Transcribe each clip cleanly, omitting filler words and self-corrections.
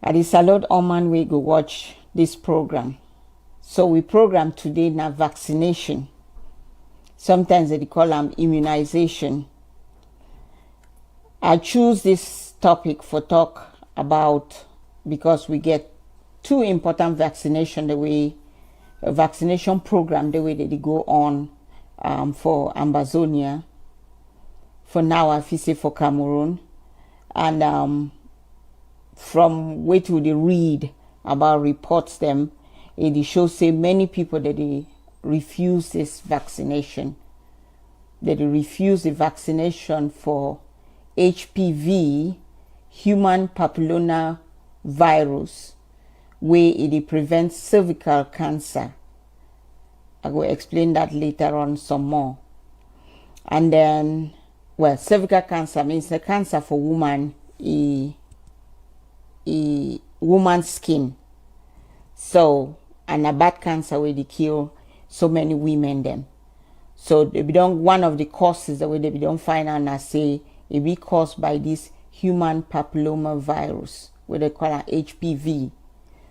I dey salute all man we go watch this program. So we program today na vaccination. Sometimes they call them immunization. I choose this topic for talk about because we get two important vaccination vaccination program the way that they go on for Ambazonia. For now, I feel say for Cameroon, and from what we read about reports them, it shows say many people that they refuse this vaccination. That they refuse the vaccination for HPV, human papilloma virus, where it prevents cervical cancer. I will explain that later on some more. And then, well, cervical cancer means the cancer for woman, woman's skin. So, and a bad cancer where they kill so many women them. So they don't, one of the causes that we don't find out and say it be caused by this human papilloma virus, what they call it HPV.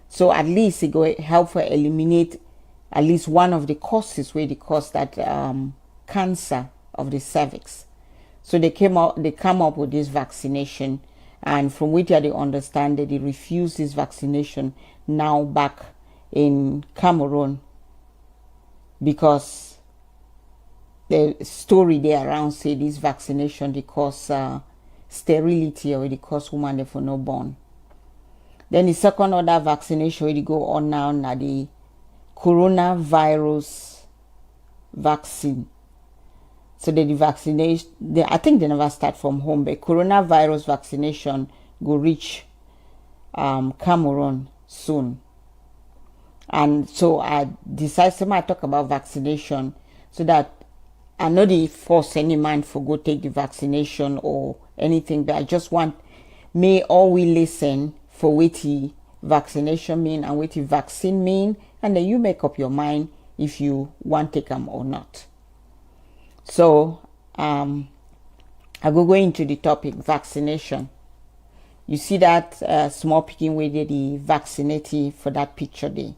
So at least it go help for eliminate at least one of the causes where they cause that cancer of the cervix. So they come up with this vaccination, and from which they understand that they refuse this vaccination now back in Cameroon because the story there around say this vaccination they cause sterility or they cause woman for no born. Then the second other vaccination we go on now the coronavirus vaccine. So the vaccination, I think they never start from home, but coronavirus vaccination go reach Cameroon soon. And so I decided to talk about vaccination so that I know they force any man for go take the vaccination or anything, but I just want may all we listen for what the vaccination mean and what the vaccine mean, and then you make up your mind if you want to take them or not. So I go into the topic vaccination. You see that small picking way the vaccinated for that picture there.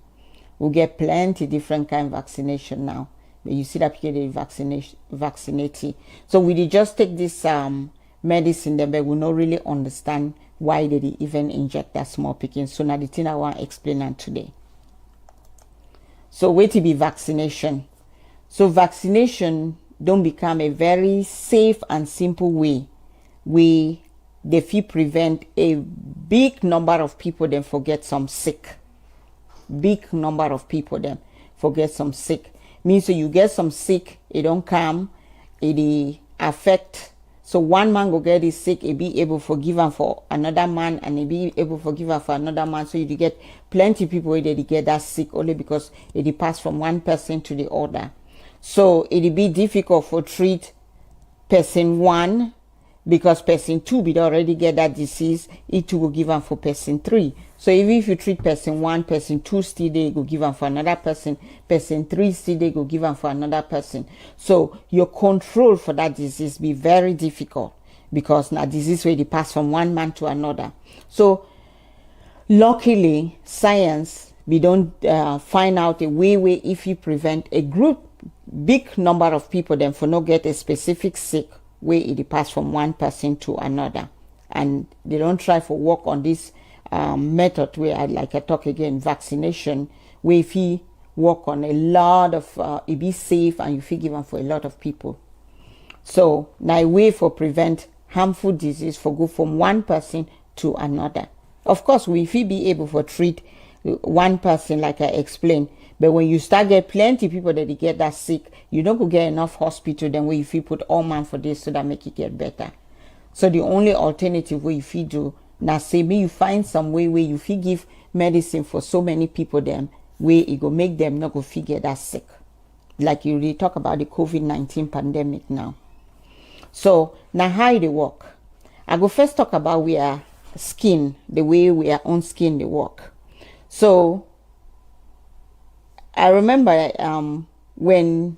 We'll get plenty different kind of vaccination now. But you see that picture the vaccinated. So we did just take this medicine there, but we not really understand why did they even inject that small picking. So now the thing I want to explain on today. So wait to be vaccination. So vaccination don't become a very safe and simple way they feel prevent a big number of people then forget some sick. Big number of people then forget some sick. Means so you get some sick, it don't come, it affect. So one man go get is sick, it be able to forgive him for another man, and it be able to forgive him for another man. So you get plenty of people where they get that sick only because it pass from one person to the other. So it be difficult for treat person one because person two be already get that disease, it will give them for person three. So even if you treat person one, person two still they go give them for another person, person three still they go give them for another person. So your control for that disease be very difficult because now disease where they pass from one man to another. So luckily science we don't find out a way where if you prevent a big number of people then for not get a specific sick where it pass from one person to another, and they don't try for work on this method where I talk again vaccination where if you work on a lot of it be safe and you feel given for a lot of people. So now a way for prevent harmful disease for go from one person to another. Of course we feel be able for treat one person like I explained, but when you start get plenty people that they get that sick, you don't go get enough hospital then where if you put all man for this so that make it get better. So the only alternative way if you do now say me you find some way where you feel give medicine for so many people then where it go make them not go figure that sick. Like you really talk about the COVID-19 pandemic now. So now how they work? I go first talk about our skin, the way our own skin they work. So I remember when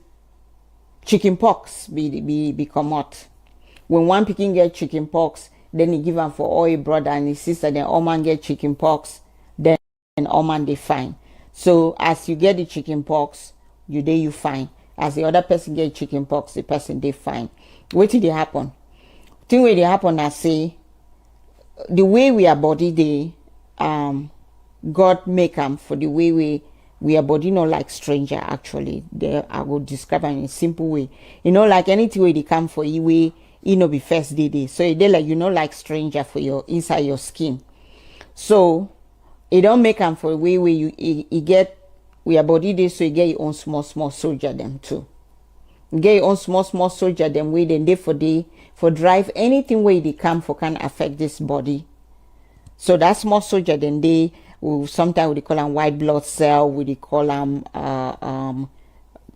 chicken pox be come out. When one picking get chicken pox, then he give them for all your brother and his sister, then all man get chicken pox, then all man they fine. So as you get the chicken pox, you fine. As the other person get chicken pox, the person they fine. What did it happen? Thing where they happen, I say, the way we are body they God make them for the way we are body not like stranger actually. I will describe it in a simple way. Like anything where they come for you way, be first day. So they like like stranger for your inside your skin. So it don't make them for a way where you get we are body day, so you get your own small soldier them too. You get your own small soldier them way then they for drive anything where they come for can affect this body. So that small soldier then they will sometimes we call them white blood cell, we call them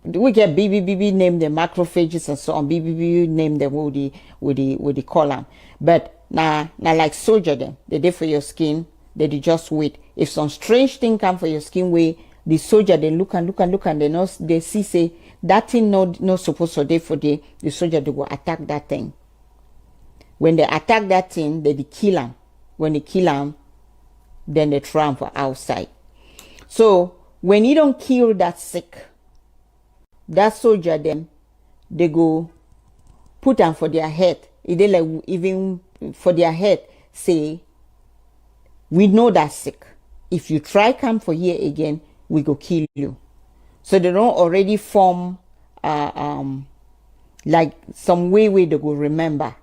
we get BB name them macrophages and so on. BB name them what they call them. But now like soldier them they did for your skin, they just wait. If some strange thing come for your skin way, the soldier they look and they see say that thing not supposed to day for the soldier they go attack that thing. When they attack that thing, they kill them. When they kill them, then they throw them for outside. So when you don't kill that sick, that soldier them, they go put them for their head. They like even for their head say, we know that sick. If you try come for here again, we go kill you. So they don't already form like some way they go remember.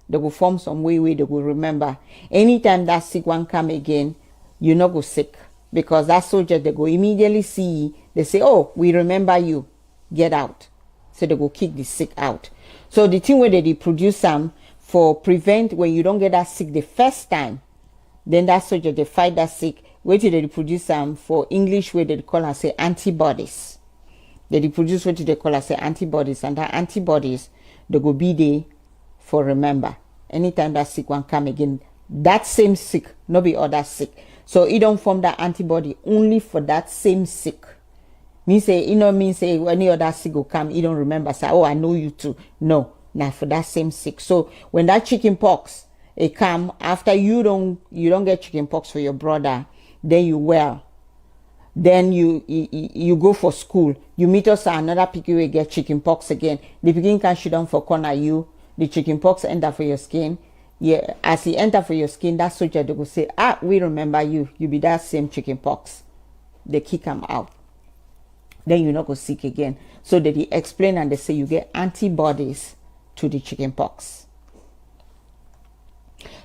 They go form some way they go remember. Anytime that sick one come again, you not go sick. Because that soldier, they go immediately see, they say, oh, we remember you, get out. So they go kick the sick out. So the thing where they produce some for prevent when you don't get that sick the first time, then that soldier, they fight that sick. Wait till they produce some for English where they call us say antibodies. They produce what they call us say antibodies, and that antibodies, they go be there for remember. Anytime that sick one come again, that same sick, no be other sick. So it don't form that antibody only for that same sick. Mean say, mean say any other sick will come, you don't remember, say, oh, I know you too. No, not for that same sick. So when that chicken pox, it come after you don't get chicken pox for your brother, then you well. Then you go for school. You meet us another picky will get chicken pox again. The picking can shoot down for corner you. The chicken pox enter for your skin. Yeah, as he enter for your skin, that soldier they go say, we remember you. You be that same chicken pox. They kick him out. Then you not go sick again. So they explain and they say you get antibodies to the chicken pox.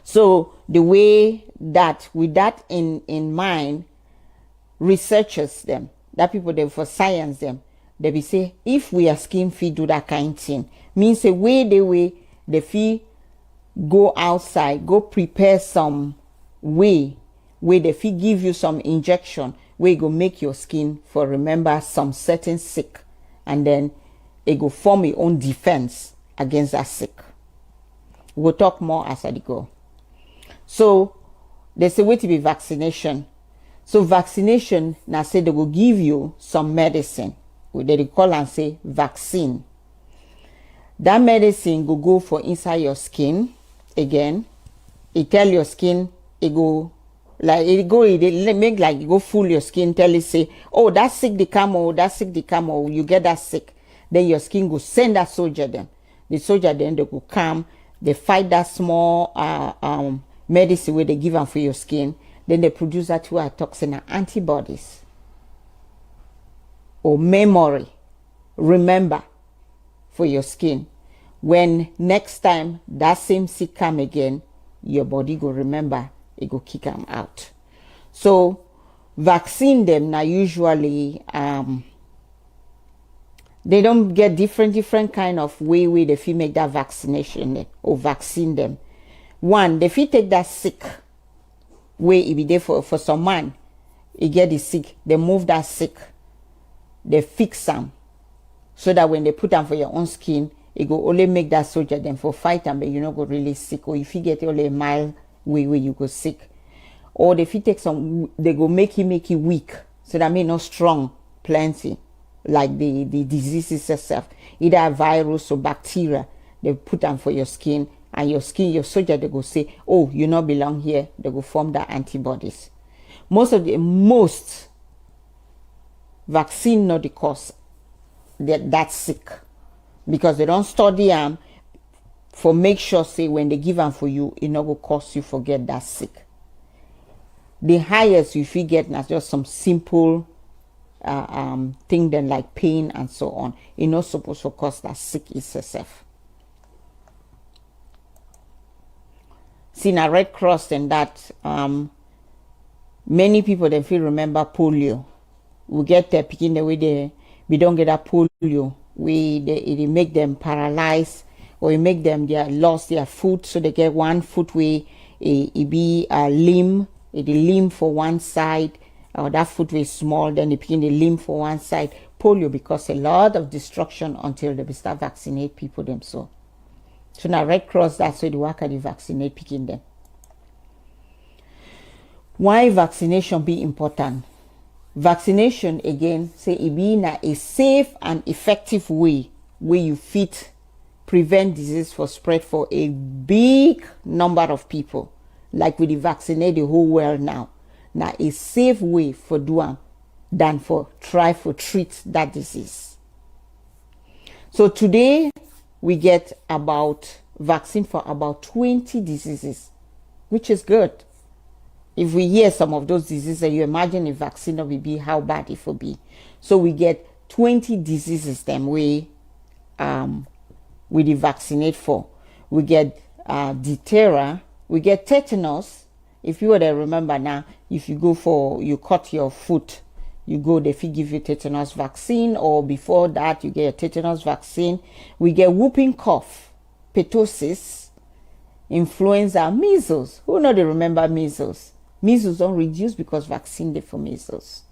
So the way that with that in mind, researchers them, that people they for science them, they be say if we are skin feed do that kind of thing, means the way the fee go outside, go prepare some way where the fee give you some injection where it go make your skin for remember some certain sick, and then it go form your own defense against that sick. We'll talk more as I go. So there's a way to be vaccination. So vaccination now say they will give you some medicine. They call and say vaccine. That medicine go for inside your skin again. It tell your skin, it make like it go full your skin, tell it say, oh, that's sick the camel, you get that sick. Then your skin go send that soldier then. The soldier then they go come, they fight that small medicine where they give them for your skin. Then they produce that two toxin and antibodies. Or memory, remember for your skin. When next time that same sick come again, your body go remember, it go kick them out. So vaccine them now usually they don't get different kind of way they feel make that vaccination or vaccine them. One, they feel take that sick way it be there for some man, he get the sick, they move that sick, they fix them so that when they put them for your own skin, it go only make that soldier them for fight them, but you not go really sick. Or if you get only a mild way where you go sick, or if you take some, they go make you weak, so that mean not strong plenty like the diseases itself, either a virus or bacteria. They put them for your skin, and your skin, your soldier, they go say, oh, you not belong here. They go form the antibodies. Most vaccine not the cause that sick, because they don't study them for make sure say when they give them for you, it not go cause you forget that sick. The highest you feel get now just some simple thing then like pain and so on. It not supposed to cause that sick itself. See now Red Cross and that many people they feel remember polio. We get their picking the way we don't get that polio. It make them paralyzed, or it make them lost their foot, so they get one foot way it be a limb, the limb for one side, or that foot way small, then they picking the limb for one side. Polio because a lot of destruction until they start vaccinate people themselves. So now Red Cross, that's where the work they vaccinate picking them. Why vaccination be important? Vaccination again say it be in a safe and effective way where you fit prevent disease for spread for a big number of people, like we vaccinate the whole world now. Now a safe way for doing than for try for treat that disease. So today we get about vaccine for about 20 diseases, which is good. If we hear some of those diseases, you imagine a vaccine will be how bad it will be. So we get 20 diseases them we vaccinate for. We get diphtheria, we get tetanus. If you were to remember now, if you go for, you cut your foot, you go, they give you tetanus vaccine, or before that you get a tetanus vaccine. We get whooping cough, pertussis, influenza, measles. Who know they remember measles? Measles don't reduce because vaccine they for measles.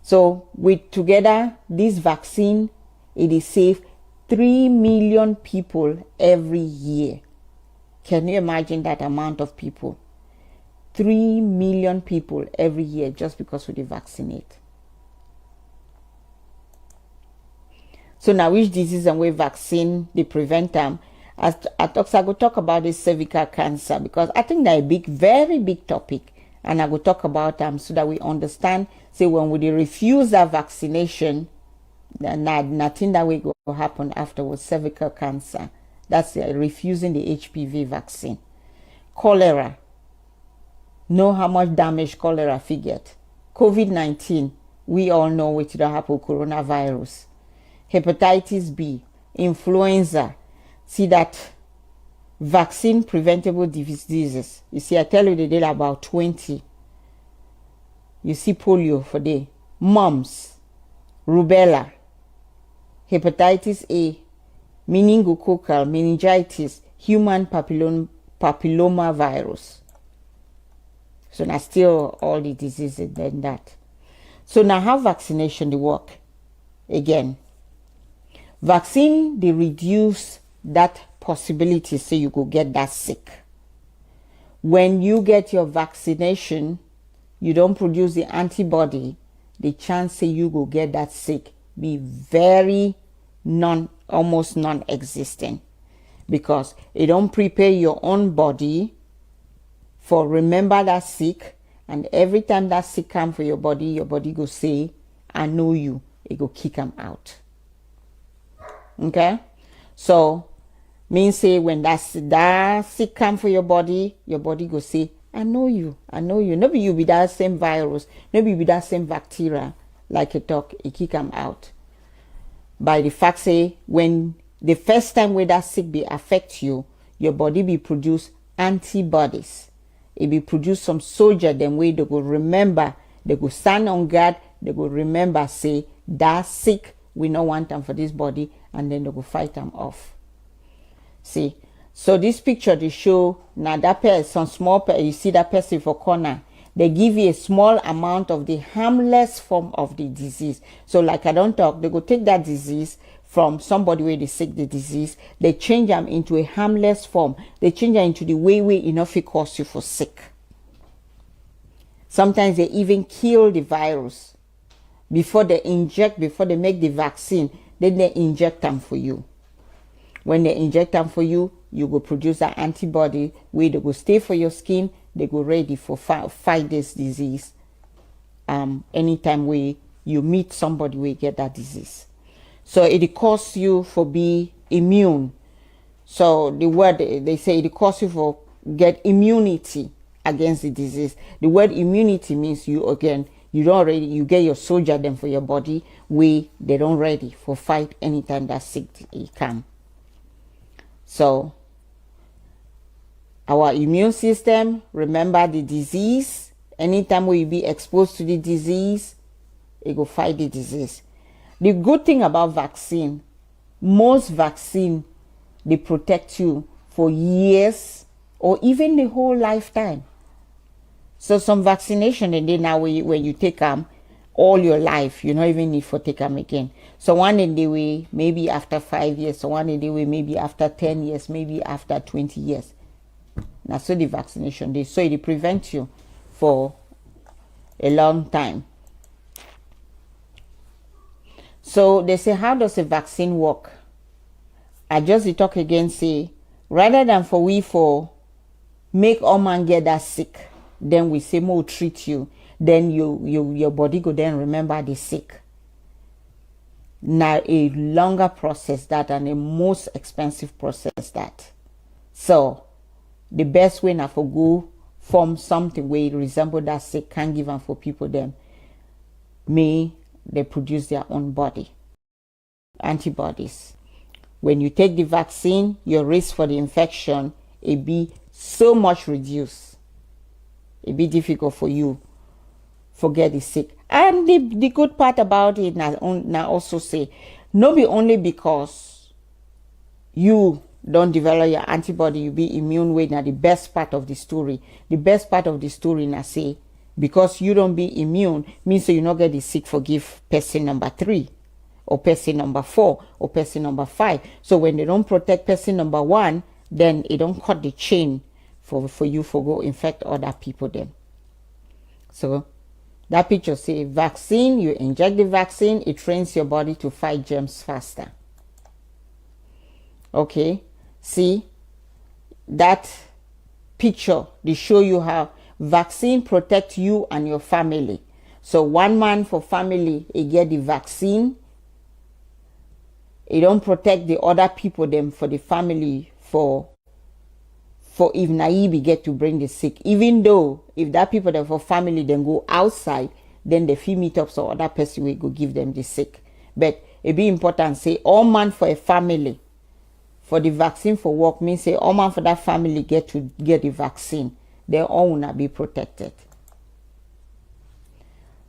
So with together, this vaccine, it is save 3 million people every year. Can you imagine that amount of people? 3 million people every year just because we vaccinate. So now which disease and which vaccine they prevent them? As I go talk about this cervical cancer, because I think that's a big, very big topic, and I will talk about them so that we understand. Say when we refuse that vaccination, then nothing that will go happen afterwards. Cervical cancer, that's refusing the HPV vaccine. Cholera, know how much damage cholera get. COVID-19, we all know what will happen. Coronavirus, hepatitis B, influenza. See that vaccine preventable diseases. You see, I tell you the data about 20. You see polio for day, mumps, rubella, hepatitis A, meningococcal, meningitis, human papilloma virus. So now still all the diseases than that. So now how vaccination they work? Again, vaccine they reduce that possibility so you go get that sick. When you get your vaccination, you don't produce the antibody, the chance say you go get that sick be very almost non-existent, because it don't prepare your own body for remember that sick, and every time that sick come for your body go say, I know you, it go kick them out. Okay, so means say when that sick come for your body go say, I know you. Maybe you be that same virus, maybe you be that same bacteria, like a talk, it kick them out. By the fact say when the first time where that sick be affect you, your body be produce antibodies. It be produce some soldier them way they go remember, they go stand on guard, they go remember say that sick, we don't want them for this body, and then they go fight them off. See, so this picture they show now that person, some small you see that person for corner, they give you a small amount of the harmless form of the disease. So like I don't talk, they go take that disease from somebody where they sick the disease, they change them into a harmless form. They change them into the way enough it cause you for sick. Sometimes they even kill the virus before they make the vaccine, then they inject them for you. When they inject them for you, you go produce that antibody where they go stay for your skin. They go ready for fight this disease. Anytime you meet somebody we get that disease. So it costs you for be immune. So the word they say it costs you for get immunity against the disease. The word immunity means you again you get your soldier them for your body where they don't ready for fight anytime that sick come. So our immune system remember the disease. Anytime we be exposed to the disease, it go fight the disease. The good thing about vaccine, most vaccine they protect you for years or even the whole lifetime. So some vaccination and then now when you take them all your life, you don't even need to take them again. So one in the way maybe after 5 years, so one in the way maybe after 10 years, maybe after 20 years. Now so the vaccination so it prevents you for a long time. So they say, how does a vaccine work? I just talk again, say, rather than for make all man get that sick, then we say more treat you, then your body go then remember the sick. Now a longer process that and a most expensive process that. So the best way now for go form something where it resemble that sick can give them for people them they produce their own body antibodies. When you take the vaccine, your risk for the infection it be so much reduced. It be difficult for you forget the sick. And the good part about it now also say no be only because you don't develop your antibody, you be immune way. Now the best part of the story. The best part of the story now say because you don't be immune means so you not get the sick forgive person number 3 or person number 4 or person number 5. So when they don't protect person number 1, then it don't cut the chain for you for go infect other people then. So that picture say vaccine, you inject the vaccine, it trains your body to fight germs faster. Okay, see that picture they show you how vaccine protect you and your family. So one man for family he get the vaccine, it don't protect the other people them for the family for if naive get to bring the sick. Even though if that people them for family then go outside, then the fee meet up so other person will go give them the sick. But it be important say all man for a family for the vaccine for work means say all man for that family get to get the vaccine. They all will not be protected.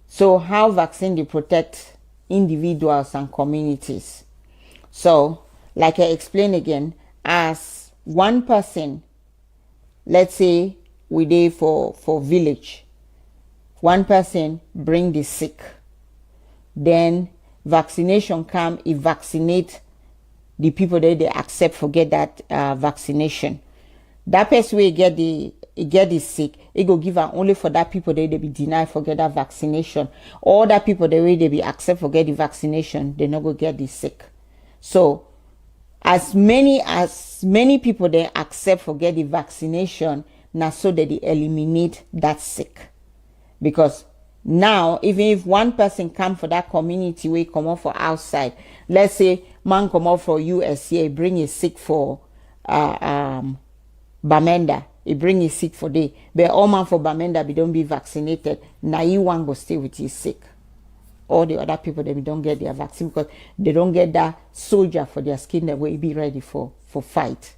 So how vaccine they protect individuals and communities? So like I explained again, as one person, let's say we dey for village, one person bring the sick, then vaccination come, it vaccinate the people that they accept forget that vaccination. That person will get the sick, it go give her only for that people that they be denied forget that vaccination. All that people the way they be accept forget the vaccination, they not go get the sick. So as many people they accept forget the vaccination, now so that they eliminate that sick. Because now even if one person come for that community we come out for outside, let's say man come out for USA bring a sick for Bamenda, he bring his sick for day, but all man for Bamenda be don't be vaccinated, now you want go stay with his sick. All the other people they don't get their vaccine because they don't get that soldier for their skin that will be ready for fight.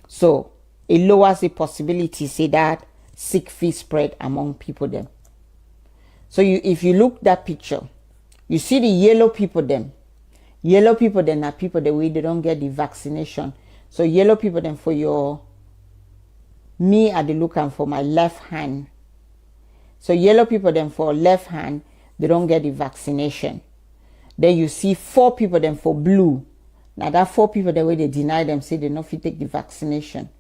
So it lowers the possibility say that sick fee spread among people them. So if you look that picture, you see the yellow people them. Yellow people then are people the way they don't get the vaccination. So yellow people then for me are the looking for my left hand. So yellow people then for left hand, they don't get the vaccination. Then you see 4 people then for blue. Now that 4 people the way they deny them, say they not fit take the vaccination.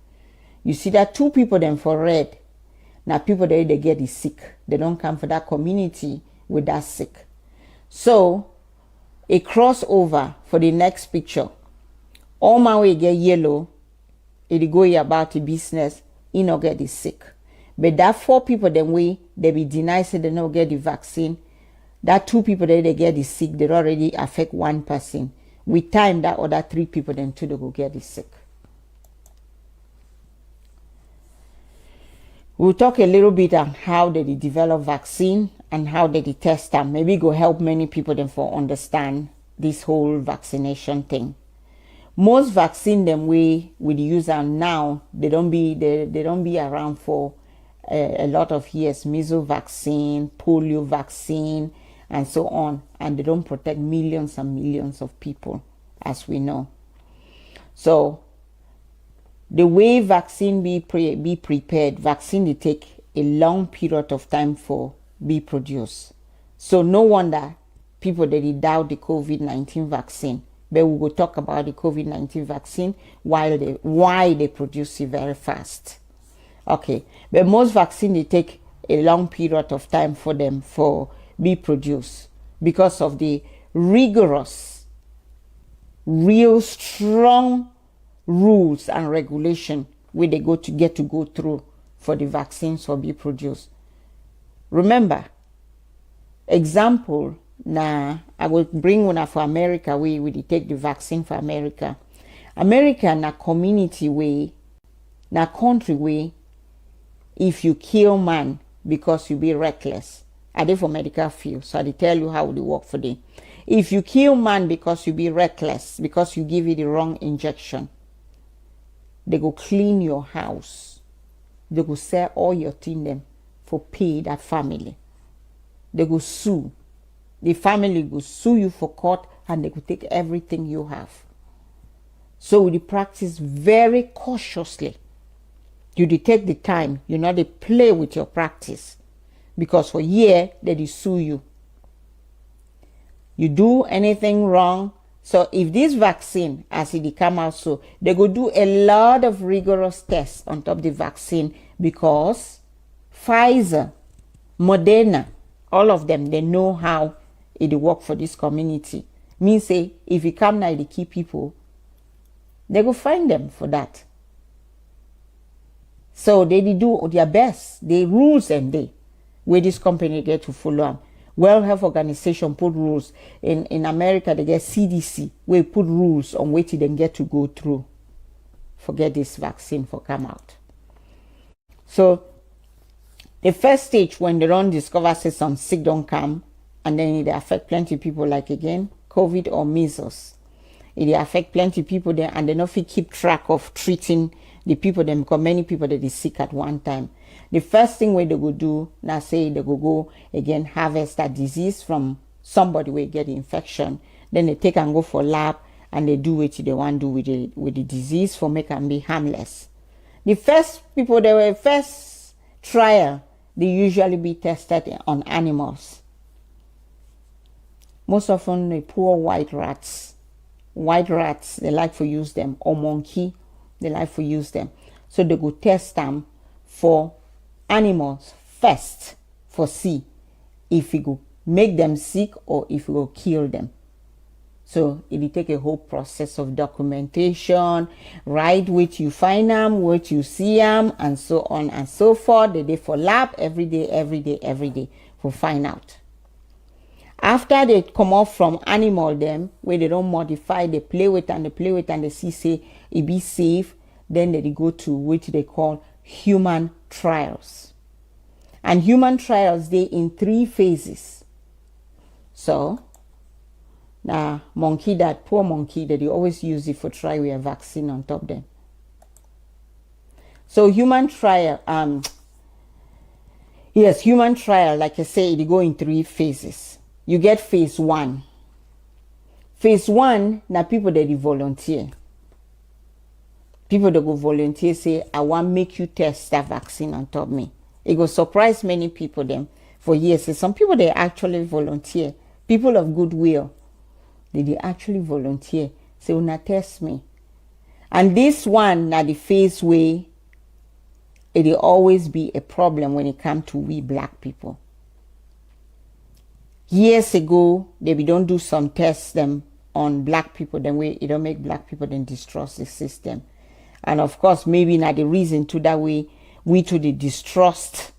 You see that 2 people then for red. Now people that they get the sick. They don't come for that community with that sick. So a crossover for the next picture. All man we get yellow, it go about the business, he not get the sick. But that 4 people then they be denied say they not get the vaccine. That 2 people that they get the sick, they already affect 1 person. With time, that other 3 people then too they go get the sick. We'll talk a little bit on how they develop vaccine and how they test them. Maybe go help many people then for understand this whole vaccination thing. Most vaccine them we use them now, they don't be around for a lot of years. Measles vaccine, polio vaccine, and so on, and they don't protect millions and millions of people, as we know. So the way vaccine be prepared, vaccine they take a long period of time for be produced. So no wonder people that doubt the COVID-19 vaccine. But we will talk about the COVID-19 vaccine why they produce it very fast. Okay, but most vaccine they take a long period of time for them for be produced because of the rigorous, real strong rules and regulation where they go through for the vaccines to be produced. Remember, example, now I will bring one for America. We take the vaccine for America. America na community way, na country way. If you kill man because you be reckless, I dey for medical field, so I tell you how they work for them. If you kill man because you be reckless, because you give it the wrong injection, they go clean your house. They go sell all your thing them for pay that family. They go sue. The family go sue you for court and they go take everything you have. So we practice very cautiously. You take the time, you know, they play with your practice. Because for year they sue you. You do anything wrong. So if this vaccine, as it come out, so they go do a lot of rigorous tests on top of the vaccine, because Pfizer, Moderna, all of them, they know how it work for this community. Means say if you come now, the key people, they go find them for that. So they do their best. They rules and they where this company get to follow them. World Health Organization put rules. In America, they get CDC, where put rules on which they get to go through. Forget this vaccine for come out. So the first stage when they don't discover say some sick don't come, and then it affect plenty people, like again, COVID or measles. It affect plenty people there, and they not fit keep track of treating the people them, because many people that is sick at one time. The first thing where they go do, now say they go again harvest that disease from somebody where get the infection. Then they take and go for lab and they do what they want to do with the disease for make them be harmless. The first people, they were first trial, they usually be tested on animals. Most often they poor white rats. White rats, they like to use them, or monkey, they like to use them. So they go test them for animals first for see if it go make them sick or if it will kill them. So it will take a whole process of documentation, right, which you find them, what you see them, and so on and so forth. They do for lab every day for find out. After they come off from animal them, where they don't modify, they play with and they see say it be safe, then they go to which they call human trials. And human trials, they in 3 phases. So now monkey, that poor monkey that they always use it for try with a vaccine on top them. So human trial, yes, human trial, like I say, it go in 3 phases. You get phase 1. Phase 1, now people that volunteer. People that go volunteer say, I want make you test that vaccine on top me. It will surprise many people them for years. Some people, they actually volunteer. People of goodwill, they actually volunteer. Say, una test me. And this one, now the phase way, it will always be a problem when it comes to we black people. Years ago, they don't do some tests them on black people, then it don't make black people then distrust the system. And of course, maybe not the reason to that we to the distrust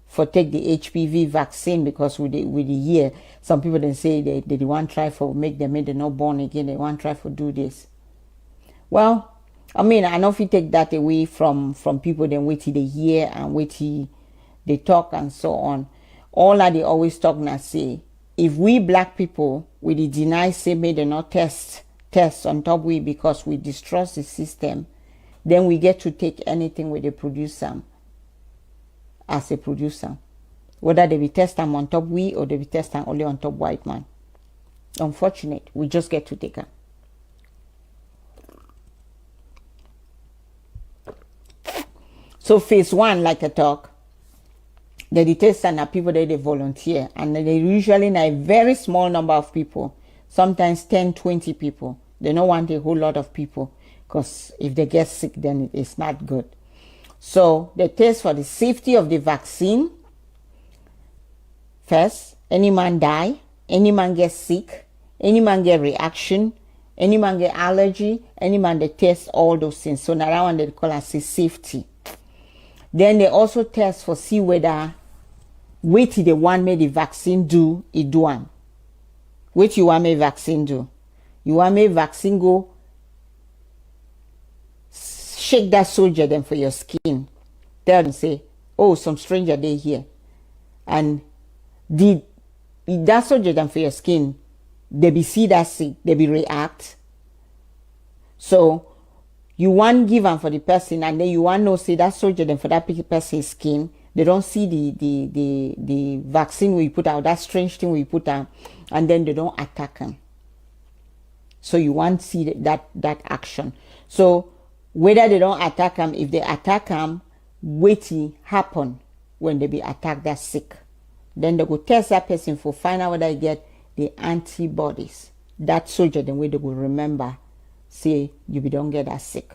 for take the HPV vaccine, because with the year, some people then say they want try for make them they're not born again, they want try for do this. Well, I mean, I know if you take that away from people, then wait till they hear and wait till they talk and so on. All that they always talk and say, if we black people we deny say may they not test on top we because we distrust the system, then we get to take anything with the producer as a producer. Whether they be test them on top we or they be test them only on top white man. Unfortunate, we just get to take them. So phase 1, like I talk, the test and people that they volunteer, and they usually in a very small number of people, sometimes 10, 20 people. They don't want a whole lot of people, because if they get sick, then it's not good. So they test for the safety of the vaccine. First, any man die, any man get sick, any man get reaction, any man get allergy, any man they test all those things. So now that one they call as safety. Then they also test for see whether wait till they want me the vaccine do it do one. Wait you want me vaccine do. You want me vaccine go shake that soldier then for your skin. Tell them say, oh, some stranger they here. And that soldier then for your skin, they be see that sick, they be react. So you want give them for the person, and then you want no say that soldier then for that person's skin. They don't see the vaccine we put out, that strange thing we put out, and then they don't attack them. So you want to see that action. So whether they don't attack them, if they attack them, waiting happen when they be attacked that sick. Then they go test that person for find out whether they get the antibodies. That soldier then way they will remember, say you don't get that sick.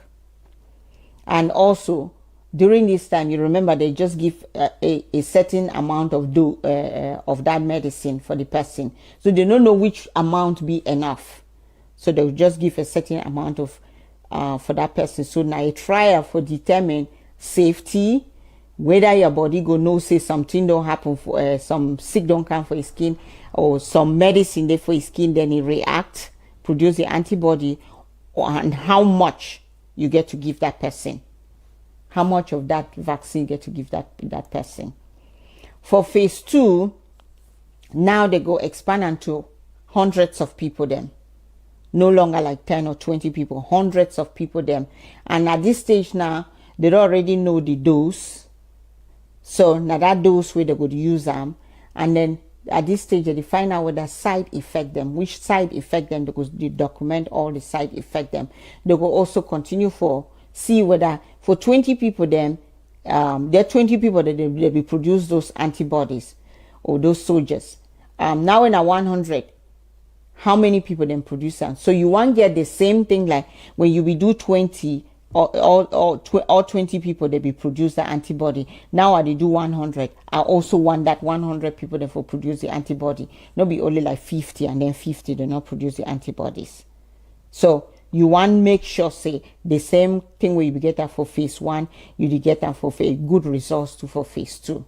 And also during this time, you remember they just give a certain amount of that medicine for the person. So they don't know which amount be enough. So they'll just give a certain amount of for that person. So now a trial for determine safety, whether your body go know say something don't happen for some sick don't come for his skin, or some medicine there for his skin, then it react, produce the antibody, and how much you get to give that person. How much of that vaccine you get to give that person. For phase 2, now they go expand into hundreds of people then. No longer like 10 or 20 people, hundreds of people then. And at this stage now, they already know the dose. So now that dose where they could use them. And then at this stage, they find out whether side effect them, which side effect them, because they document all the side effect them. They will also continue for see whether for 20 people then, there are 20 people that they will produce those antibodies or those soldiers. Now in a 100, how many people then produce them? So you want get the same thing like when you will do 20 or 20 people they be produce the antibody. Now I do 100. I also want that 100 people therefore produce the antibody. Not be only like 50 and then 50 they not produce the antibodies. So you want make sure say the same thing where you get that for phase 1, you get that for good results too for phase 2.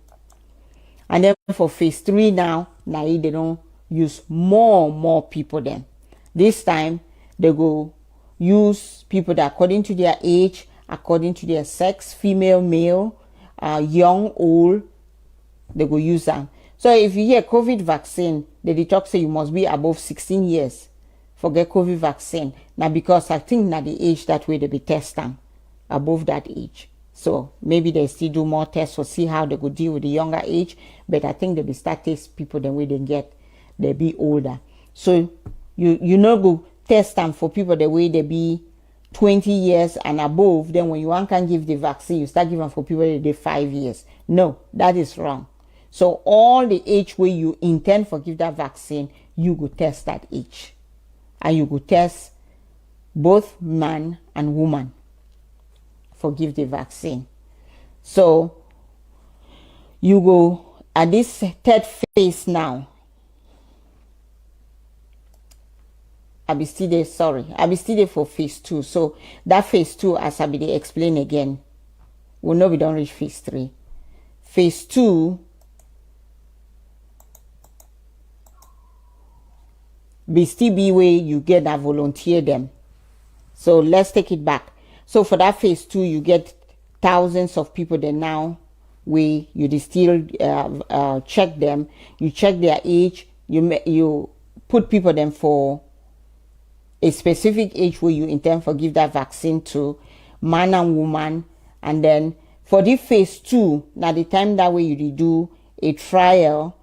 And then for phase 3 now they don't use more people then. This time they go use people that according to their age, according to their sex, female, male, young, old, they go use them. So if you hear COVID vaccine, the detox say you must be above 16 years for get COVID vaccine. Now because I think now the age that way they be testing above that age. So maybe they still do more tests or see how they could deal with the younger age. But I think they be start test people the way they be older. So you know go test them for people the way they be 20 years and above. Then when you want can give the vaccine, you start giving for people that they 5 years. No, that is wrong. So all the age where you intend for give that vaccine, you go test that age. And you go test both man and woman for give the vaccine. So you go at this third phase now. I be still there, sorry. I be still there for phase 2. So that phase 2, as I be dey explain again, will not be done reach phase 3. Phase 2 be still be where you get that volunteer them. So let's take it back. So for that phase 2, you get thousands of people that now where you still check them, you check their age, you put people them for a specific age where you intend for give that vaccine to, man and woman. And then for the phase 2, now the time that way you do a trial,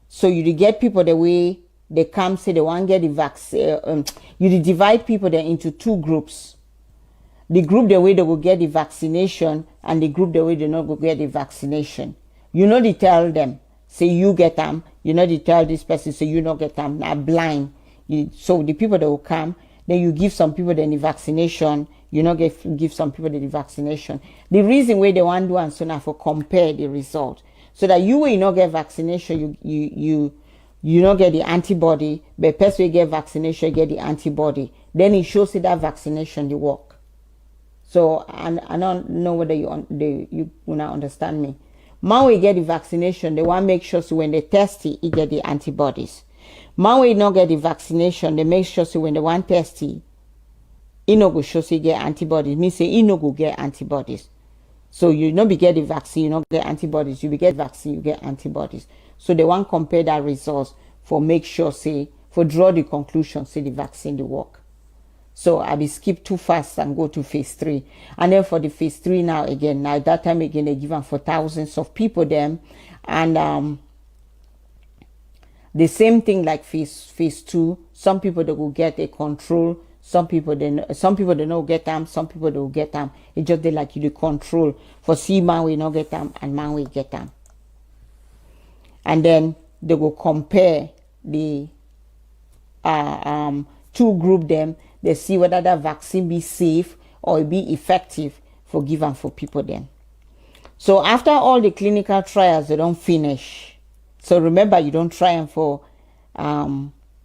so you get people the way they come say they want to get the vaccine. You divide people then into 2 groups. The group the way they will get the vaccination, and the group the way they not go get the vaccination. You know they tell them, say you get them. You know they tell this person, say you not get them. Now blind. So the people that will come, then you give some people then the vaccination. You not give some people the vaccination. The reason why they want to do and so now for compare the result, so that you will not get vaccination, you not get the antibody, but person will get vaccination get the antibody. Then it shows that vaccination the work. So I don't know whether you will not understand me. Man we get the vaccination, they want to make sure so when they test it, he get the antibodies. Man we not get the vaccination, they make sure so when they want test it, he no go show so he get antibodies. Means say he no go get antibodies. So you not be get the vaccine, you not get antibodies. You be get vaccine, you get antibodies. So they want to compare that results for make sure say for draw the conclusion say the vaccine the work. So I be skip too fast and go to phase 3. And then for the phase 3 now again, now that time again they give them for thousands of people them. And the same thing like phase 2, some people they will get a control, some people they don't get them, some people they will get them. It just they like you to control. For see man we not get them and man we get them. And then they will compare the 2 group them. They see whether that vaccine be safe or be effective for give and for people then. So after all the clinical trials, they don't finish. So remember, you don't try them for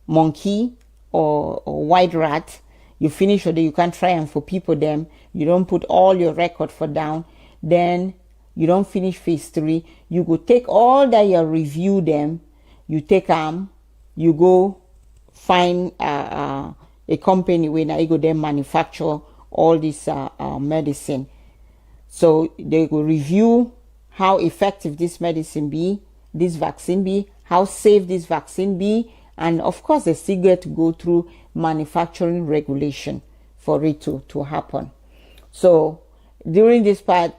monkey or white rat. You finish or you can't try them for people them. You don't put all your record for down. Then you don't finish phase 3. You go take all that you review them. You take them. You go find a company where now you go then manufacture all this medicine. So they will review how effective this medicine be, this vaccine be, how safe this vaccine be, and of course they still get to go through manufacturing regulation for it to happen. So during this part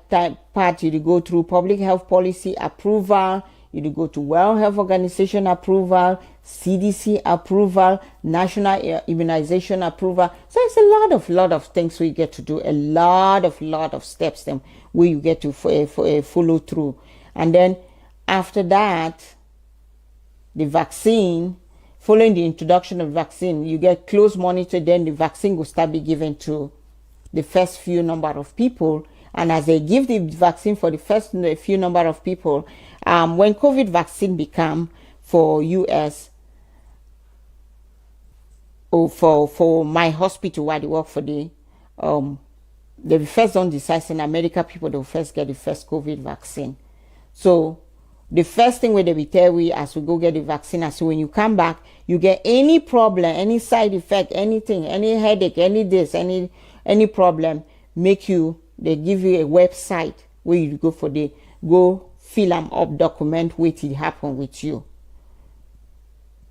you go through public health policy approval, you go to World Health Organization approval, CDC approval, national immunization approval. So it's a lot of things we get to do, a lot of steps them where you get to follow through. And then after that, the vaccine, following the introduction of vaccine, you get close monitor, then the vaccine will start be given to the first few number of people. And as they give the vaccine for the first few number of people, when COVID vaccine become for US, or for my hospital where they work for the first don't decide in America people they will first get the first COVID vaccine. So the first thing where they will tell we as we go get the vaccine, as when you come back, you get any problem, any side effect, anything, any headache, any this, any problem, they give you a website where you go for the go fill them up, document what it happen with you.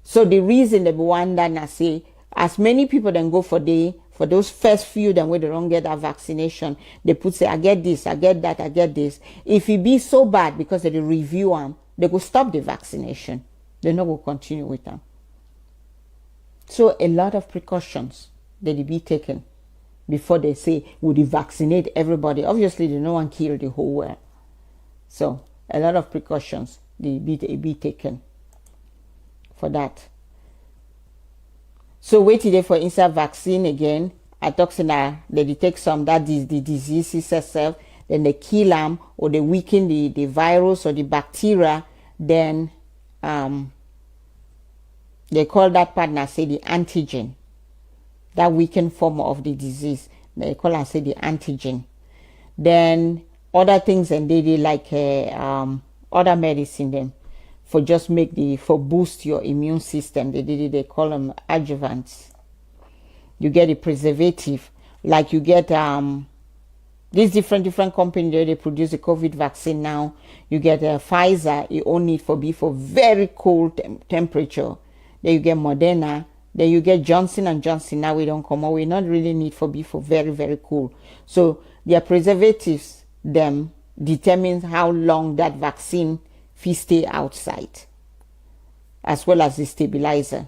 So the reason they want that I say as many people then go for those first few then where they don't get that vaccination, they put say I get this, I get that, I get this. If it be so bad because they review them, they go stop the vaccination. They're not going to continue with them. So a lot of precautions that they be taken before they say would they vaccinate everybody. Obviously they no one kill the whole world. So a lot of precautions they be taken for that. So wait today for inside vaccine again. I talk now they detect some that is the disease itself, then they kill them or they weaken the virus or the bacteria, then they call that part now say the antigen. that weakened form of the disease. They call and say the antigen. Then other things and they like other medicine them for just make the for boost your immune system. They call them adjuvants. You get a preservative, like you get these different companies they produce a COVID vaccine now. You get a Pfizer, you only for be for very cold temperature. Then you get Moderna. Then you get Johnson & Johnson. Now we don't come out. We not really need for be for very cool. So their preservatives them determines how long that vaccine will stay outside, as well as the stabilizer.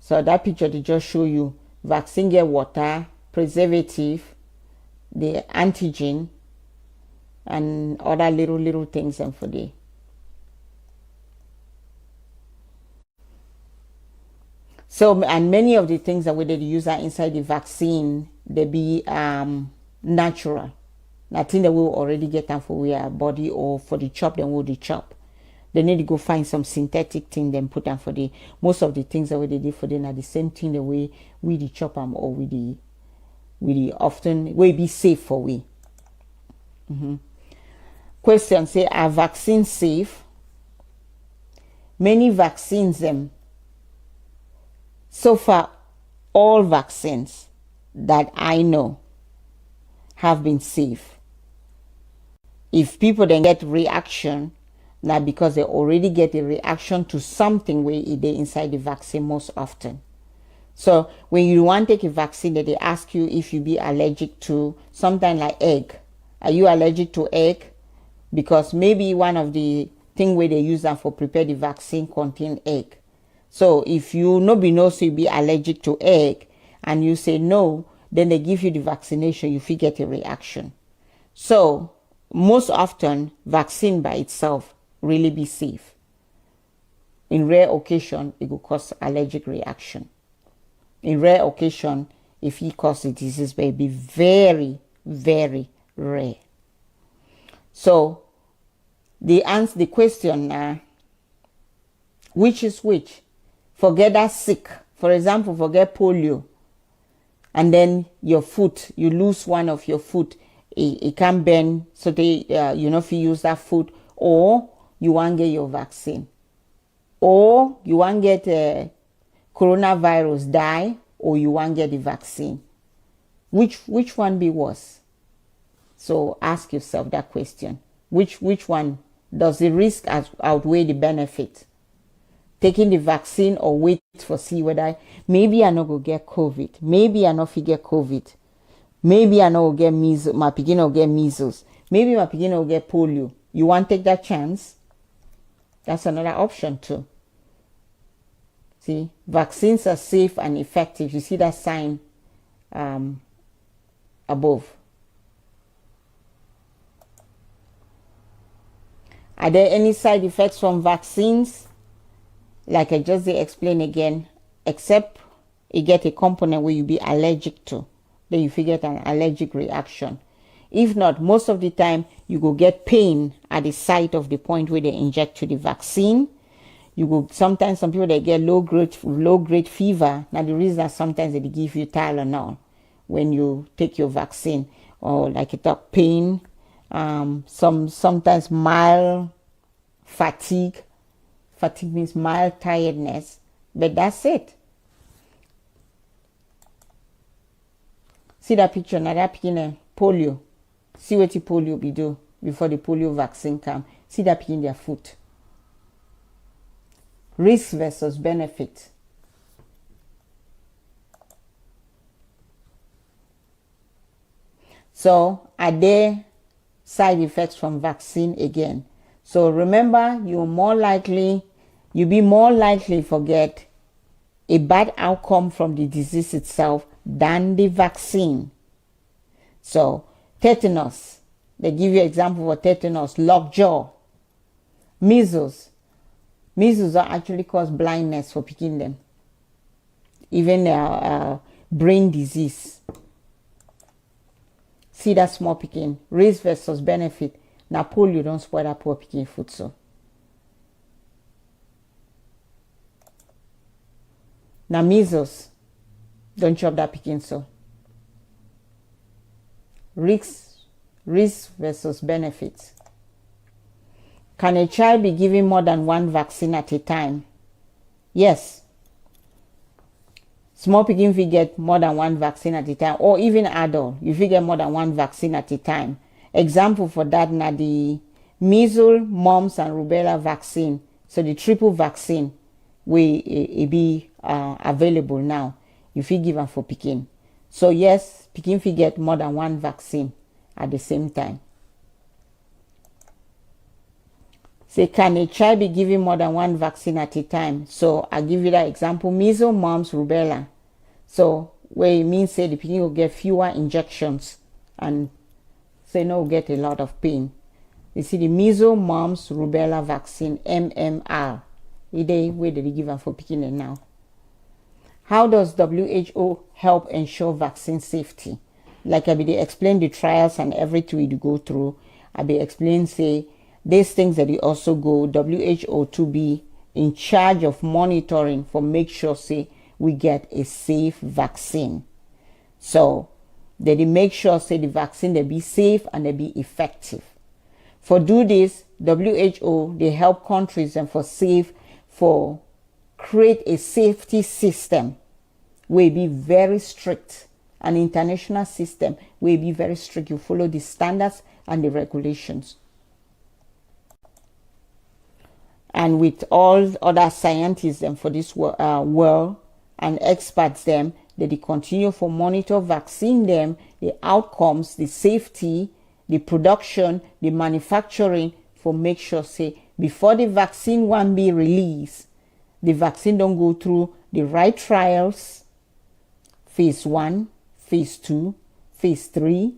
So that picture they just show you vaccine get water, preservative, the antigen, and other little things and for the. So, and many of the things that we did use are inside the vaccine, they be natural. Nothing that we will already get them for our body or for the chop, then we'll the chop. They need to go find some synthetic thing, then put them for the, most of the things that we did for them are the same thing the way we the chop them or we the often, we be safe for we. Question say, are vaccines safe? Many vaccines them. So far, all vaccines that I know have been safe. If people then get reaction, now because they already get a reaction to something where they inside the vaccine most often. So when you want to take a vaccine, that they ask you if you be allergic to something like egg. Are you allergic to egg? Because maybe one of the thing where they use that for prepare the vaccine contain egg. So if you know so you be allergic to egg and you say no, then they give you the vaccination, you get a reaction. So most often vaccine by itself really be safe. In rare occasion, it will cause allergic reaction. In rare occasion, if it causes the disease, it will be very rare. So the question which is which? Forget that sick. For example, forget polio. And then your foot, you lose one of your foot. It can bend, so they, if you use that foot, or you want to get your vaccine, or you want to get coronavirus die, or you want to get the vaccine. Which one be worse? So ask yourself that question. Which one does the risk outweigh the benefit? Taking the vaccine or wait for see whether maybe I not go get COVID. Maybe I not get COVID. Maybe I not go get measles. My pikin will get measles. Maybe my pikin will get polio. You want to take that chance? That's another option too. See, vaccines are safe and effective. You see that sign above. Are there any side effects from vaccines? Like I just explained again, except you get a component where you be allergic to, then you get an allergic reaction. If not, most of the time you go get pain at the site of the point where they inject you the vaccine. You go sometimes some people they get low grade fever. Now the reason that sometimes they give you Tylenol when you take your vaccine, or like you talk pain, sometimes mild fatigue. Fatigue means mild tiredness, but that's it. See that picture now, that picking polio. See what the polio be do before the polio vaccine come. See that picking their foot. Risk versus benefit. So are there side effects from vaccine again? So remember, you'll be more likely to get a bad outcome from the disease itself than the vaccine. So tetanus, they give you example for tetanus, lockjaw, measles. Measles are actually cause blindness for picking them. Even brain disease. See that small picking, risk versus benefit. Now polio don't spoil that poor picking food so. Now measles, don't chop that pikin so. Risk versus benefits. Can a child be given more than one vaccine at a time? Yes. Small pikin fit get more than one vaccine at a time, or even adult, you fit get more than one vaccine at a time. Example for that na the measles, mumps, and rubella vaccine. So the triple vaccine will be available now. You fit give am for pikin. So yes, pikin fit get more than one vaccine at the same time. Say, can a child be given more than one vaccine at a time? So I'll give you that example. Measles, mumps, rubella. So where it means say the pikin will get fewer injections and say no get a lot of pain. You see the measles, mumps, rubella vaccine, MMR. They where did they give them for pikin now? How does WHO help ensure vaccine safety? Like I be they explain the trials and everything you go through. I be explain say these things that they also go WHO to be in charge of monitoring for make sure say we get a safe vaccine. So they make sure say the vaccine they be safe and they be effective. For do this, WHO they help countries and for create a safety system will be very strict. An international system will be very strict. You follow the standards and the regulations. And with all other scientists and for this world and experts them, they continue for monitor vaccine them, the outcomes, the safety, the production, the manufacturing for make sure say before the vaccine one be released, the vaccine don't go through the right trials, phase 1, phase 2, phase 3,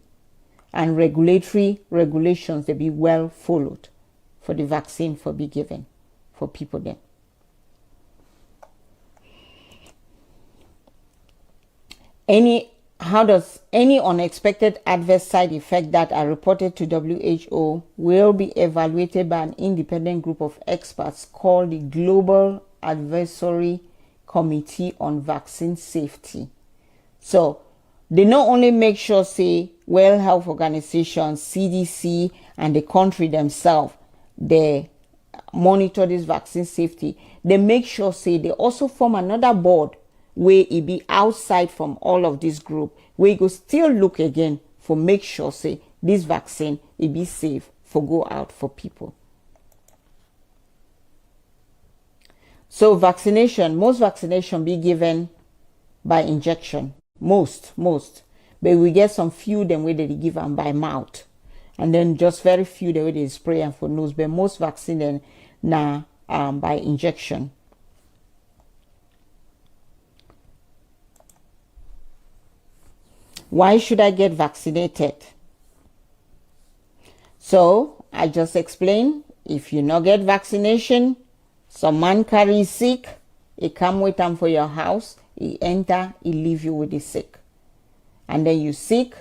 and regulatory regulations they be well followed for the vaccine for be given for people then. How does any unexpected adverse side effect that are reported to WHO will be evaluated by an independent group of experts called the Global Advisory Committee on Vaccine Safety. So they not only make sure say World Health Organization, CDC, and the country themselves, they monitor this vaccine safety. They make sure say they also form another board where it be outside from all of this group, where you go still look again for make sure say this vaccine it be safe for go out for people. So vaccination, most vaccination be given by injection. Most. But we get some few them where they give them by mouth. And then just very few the way they spray them for nose. But most vaccine then now by injection. Why should I get vaccinated? So I just explained, if you not get vaccination, some man carry sick, he come with them for your house, he enter, he leave you with the sick. And then you sick,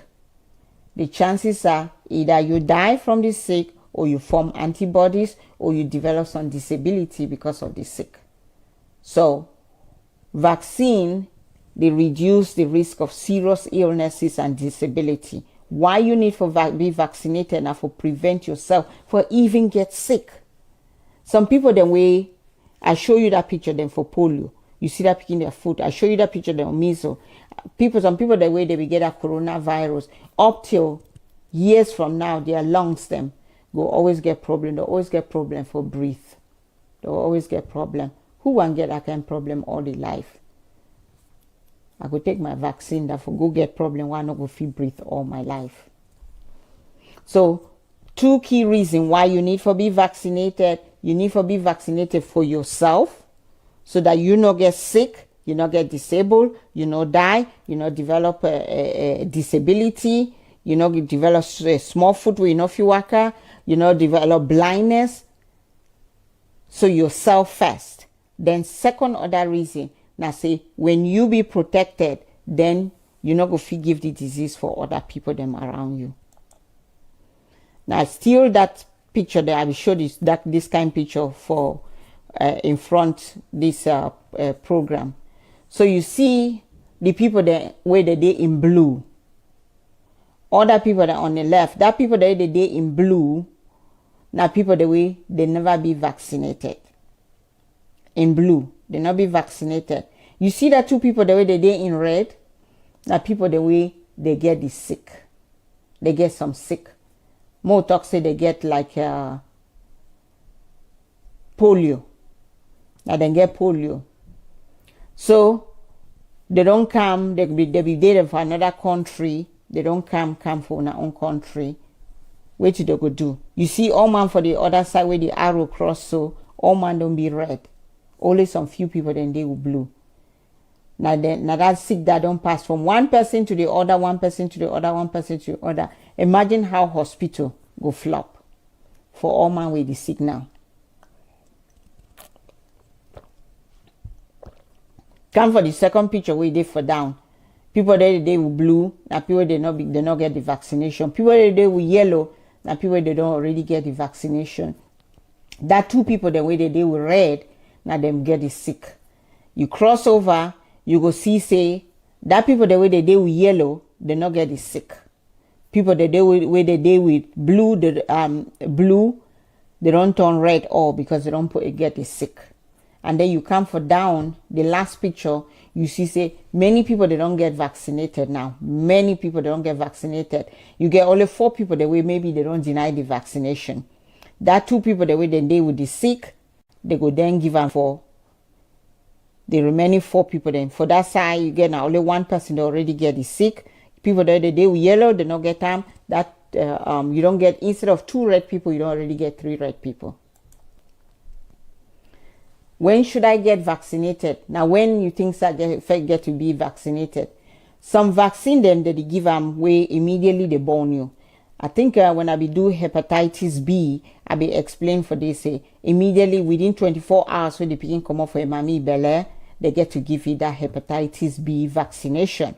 the chances are either you die from the sick or you form antibodies or you develop some disability because of the sick. So vaccine, they reduce the risk of serious illnesses and disability. Why you need for be vaccinated and for prevent yourself for even get sick. Some people the way I show you that picture then for polio. You see that picking their foot. I show you that picture then measles. Some people the way they will get a coronavirus up till years from now, their lungs them will always get problem. They'll always get problem for breathe. They'll always get problem. Who won't get that kind of problem all their life? I go take my vaccine that for go get problem why I not go feel breathe all my life. So 2 key reasons why you need to be vaccinated. You need to be vaccinated for yourself so that you not get sick, you not get disabled, you not die, you not develop a disability, you not develop a small foot where you not feel waka, you not develop blindness. So yourself first. Then second other reason, now say when you be protected, then you're not going to give the disease for other people them around you. Now still that picture there, I will show this kind of picture for in front this program. So you see the people that where they in blue. Other people that on the left, that people that they in blue, now people the way they never be vaccinated. In blue, they not be vaccinated. You see that two people the way they in red, now people the way they get the sick. They get some sick. More talk say they get like polio. Now they get polio. So they don't come, they be there for another country. They don't come for their own country. What they go do? You see all man for the other side where the arrow cross, so all man don't be red. Only some few people then they will blue. Now that sick that don't pass from one person to the other, one person to the other, one person to the other. Imagine how hospital go flop for all man with the sick now. Come for the second picture where they for down. People they with blue, now people they not get the vaccination. People they with yellow, now people they don't already get the vaccination. That two people the way they with red, now them get the sick. You cross over, you go see say that people the way they with yellow, they not get the sick. People that they with blue, blue, they don't turn red all because they don't get the sick. And then you come for down the last picture, you see say many people they don't get vaccinated now. Many people they don't get vaccinated. You get only 4 people the way maybe they don't deny the vaccination. That 2 people the way they with the sick, they go then give them for the remaining 4 people. Then for that side you get now only 1 person that already get the sick. People that they with yellow, they don't get them. That you don't get, instead of 2 red people, you don't already get 3 red people. When should I get vaccinated? Now, when you think that they get to be vaccinated, some vaccine them that they give them way immediately they born you. I think when I be do hepatitis B, I be explain for this say immediately within 24 hours when the pikin come up for a mommy belly, they get to give you that hepatitis B vaccination,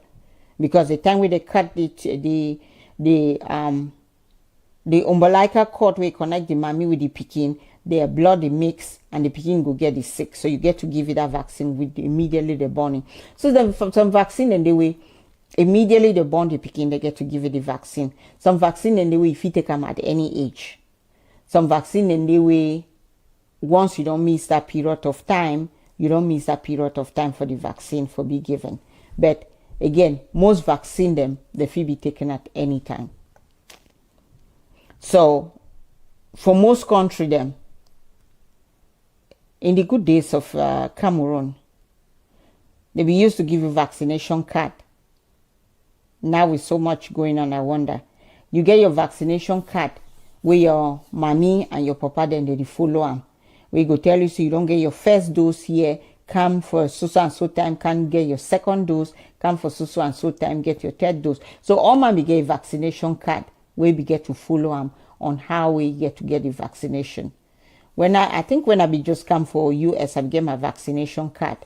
because the time when they cut the umbilical cord where connect the mommy with the pikin, their blood they mix and the pikin go get the sick. So you get to give it that vaccine with immediately the born. So then from some vaccine and the way immediately they born the pikin, they get to give it the vaccine. Some vaccine and the way if you take them at any age. Some vaccine and the way once you don't miss that period of time, you don't miss that period of time for the vaccine for be given. But again, most vaccine them they feel be taken at any time. So for most country them, in the good days of Cameroon, they be used to give you vaccination card. Now with so much going on, I wonder. You get your vaccination card where your mommy and your papa then they follow them. We go tell you so you don't get your first dose here, come for so and so time, can get your second dose, come for so and so time, get your third dose. So all man be get vaccination card where we get to follow them on how we get to get the vaccination. When I think when I be just come for US, I get my vaccination card,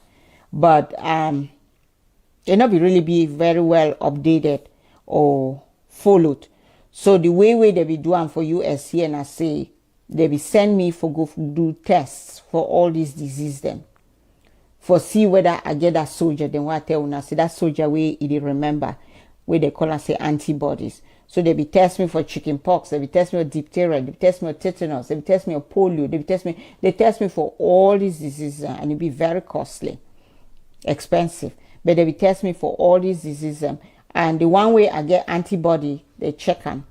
but they not be really be very well updated or followed. So the way they be doing for US here, and I say they be send me for go do tests for all these diseases them, for see whether I get that soldier. Then what I tell you, say that soldier way it remember where they call and say antibodies. So they be test me for chicken pox, they be test me for diphtheria, they be test me for tetanus, they be test me for polio, they test me for all these diseases, and it be very costly, expensive. But they be test me for all these diseases, and the one way I get antibody, they check them,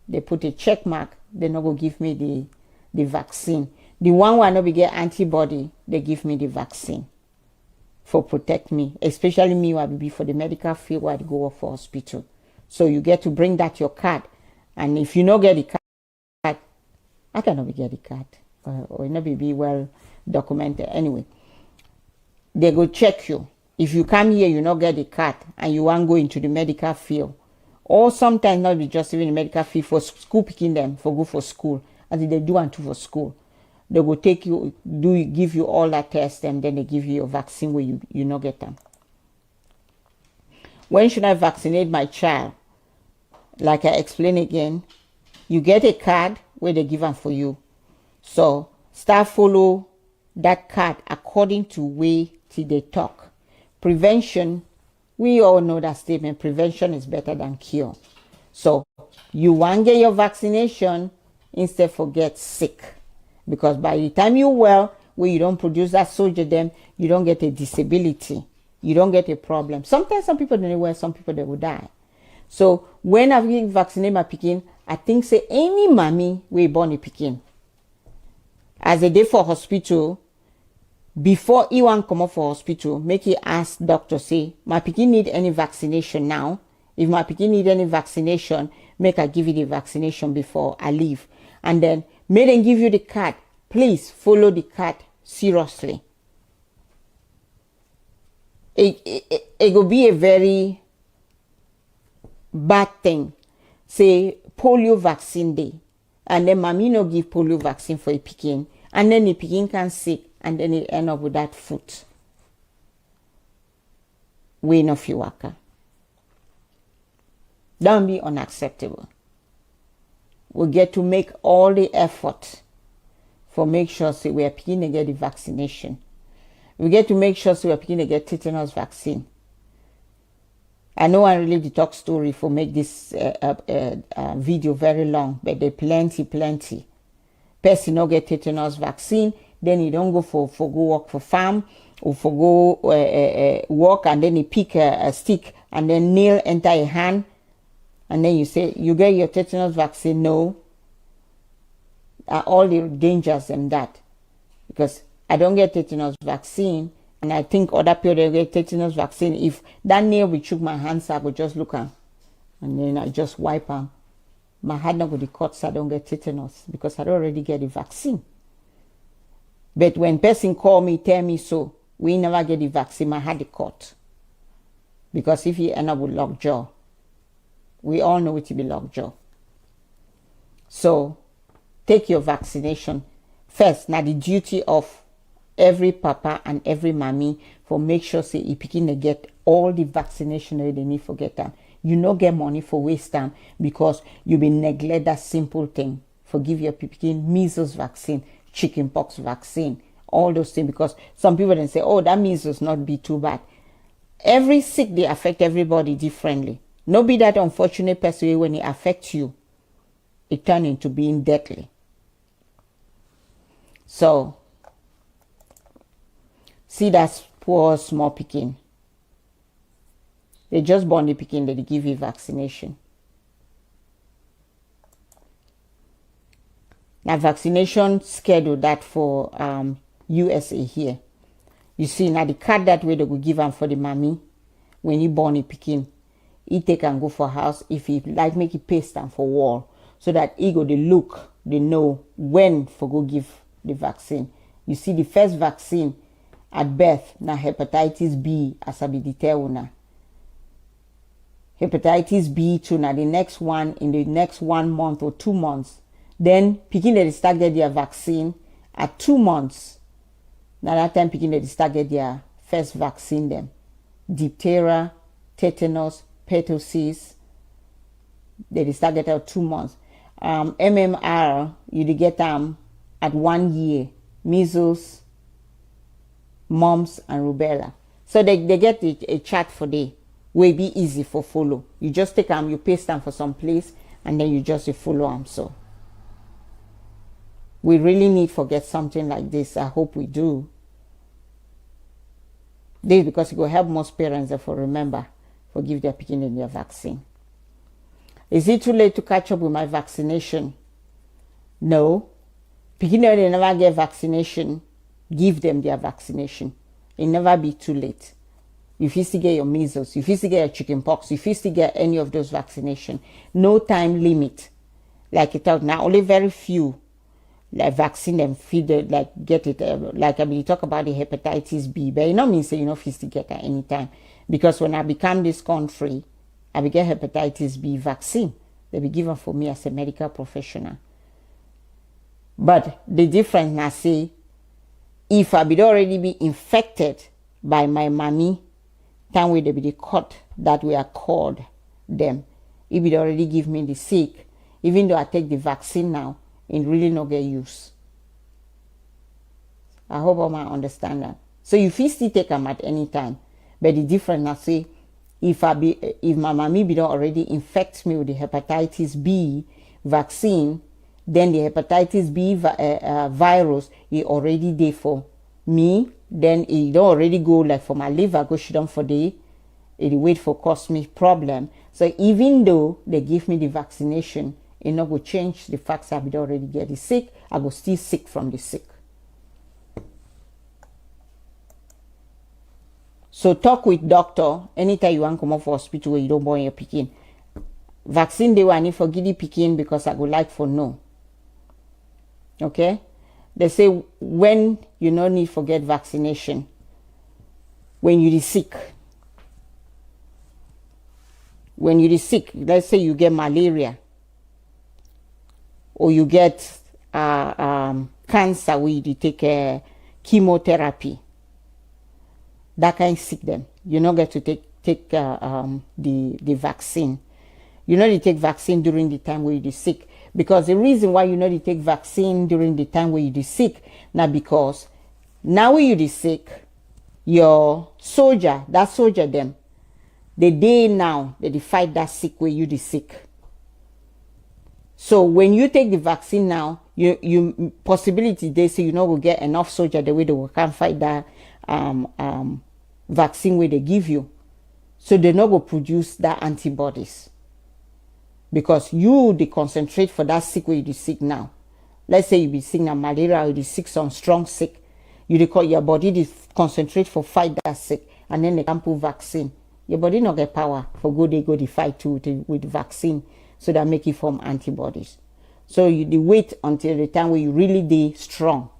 they put a check mark, they not go give me the vaccine. The one where I not be get antibody, they give me the vaccine for protect me, especially me who I be for the medical field where I go for hospital. So you get to bring that your card, and if you not get the card, I cannot get the card, or it not be well documented anyway. They go check you. If you come here, you not get the card, and you want to go into the medical field, or sometimes not be just even the medical field for school picking them for go for school, as they do and to for school. They will take you, give you all that test, and then they give you your vaccine where you not get them. When should I vaccinate my child? Like I explain again, you get a card where they give them for you. So start follow that card according to way till they talk. prevention, we all know that statement, prevention is better than cure. So you want to get your vaccination instead for get sick. Because by the time you're well, where you don't produce that soldier, then you don't get a disability. You don't get a problem. Sometimes some people don't well, some people they will die. So when I vaccinate my pikin, I think say any mommy we born a pikin. As a day for hospital, before he want come up for hospital, make he ask doctor say, my pikin need any vaccination now? If my pikin need any vaccination, make I give you the vaccination before I leave. And then may them give you the card. Please follow the card seriously. It will be a very bad thing. Say polio vaccine day. And then mommy no give polio vaccine for a pikin. And then the pikin can sick. And then it end up with that foot. We no fi waka. Don't be unacceptable. We get to make all the effort for make sure say we are picking to get the vaccination. We get to make sure say we are picking to get tetanus vaccine. I know I really talk story for make this video very long, but there plenty. Person no get tetanus vaccine, then you don't go for go work for farm or for go work, and then you pick a stick and then nail enter your hand. And then you say, you get your tetanus vaccine? No. All the dangers in that. Because I don't get tetanus vaccine, and I think other people they get tetanus vaccine. If that nail will choke my hands, I would just look at, and then I just wipe them. My hand not going to cut, so I don't get tetanus because I don't already get the vaccine. But when person call me, tell me so, we never get the vaccine, my hand the cut. Because if you end up with lockjaw, we all know it to be lockjaw. So take your vaccination. First, now the duty of every papa and every mommy for make sure say you pikin to get all the vaccination that they need for get them. You no get money for waste time because you been neglect that simple thing. For give your pikin measles vaccine, chickenpox vaccine, all those things, because some people then say, oh, that measles not be too bad. Every sick they affect everybody differently. No be that unfortunate person when it affects you, it turns into being deadly. So, see that poor small pikin. They just born the pikin that they give you vaccination. Now vaccination schedule that for USA here. You see now the card that way they will give them for the mommy when you born a pikin. He take and go for house if he like make it paste them for wall so that he go they look, they know when for go give the vaccine. You see the first vaccine at birth na hepatitis B as I be detail now. Hepatitis B too now the next one in the next 1 month or 2 months. Then pikin they start get their vaccine at 2 months. Now that time pikin they start get their first vaccine them. Diphtheria, tetanus, pertussis, they start get out 2 months. MMR, you get them at 1 year. Measles, mumps, and rubella. So they get a chart for day. Will be easy for follow. You just take them, you paste them for some place, and then you just follow them. So we really need to get something like this. I hope we do. This because it will help most parents for remember for give their pikin in their vaccine. Is it too late to catch up with my vaccination? No. Pikin they never get vaccination, give them their vaccination. It never be too late. If you still get your measles, if you still get your chickenpox, if you still get any of those vaccination, no time limit. Like it out now, only very few like vaccine them feed it, like get it. Like I mean, you talk about the hepatitis B, but you know me say you know if you still get at any time. Because when I become this country, I will get hepatitis B vaccine. They be given for me as a medical professional. But the difference now say, if I be already be infected by my mommy, time where they be the cut that we are called them. It would already give me the sick, even though I take the vaccine now, it really no get use. I hope I might understand that. So you still take them at any time. But the difference, I say, if my mommy be not already infect me with the hepatitis B vaccine, then the hepatitis B virus is already there for me. Then it don't already go like for my liver, go shit down for the it wait for cause me problem. So even though they give me the vaccination, it not go change the fact that I be already get the sick. I go still sick from the sick. So talk with doctor anytime you want come up for hospital where you don't born your pikin. Vaccine they want for giddy pikin because I go like for no. Okay? They say when you no need for get vaccination, when you is sick. When you is sick, let's say you get malaria or you get cancer where you take chemotherapy. That kind of sick them. You not get to take the vaccine. You know they take vaccine during the time where you is sick. Because the reason why you know they take vaccine during the time where you is sick, now because now when you is sick, your soldier, that soldier them, the day now that they fight that sick where you is sick. So when you take the vaccine now, you possibility they say you know will get enough soldier the way they will can fight that vaccine where they give you. So they not go produce that antibodies. Because you they concentrate for that sick where you sick now. Let's say you be sick now malaria or you sick some strong sick. You call your body they concentrate for fight that sick and then they can put vaccine. Your body not get power for go the fight with vaccine. So that make it form antibodies. So you wait until the time where you really be strong.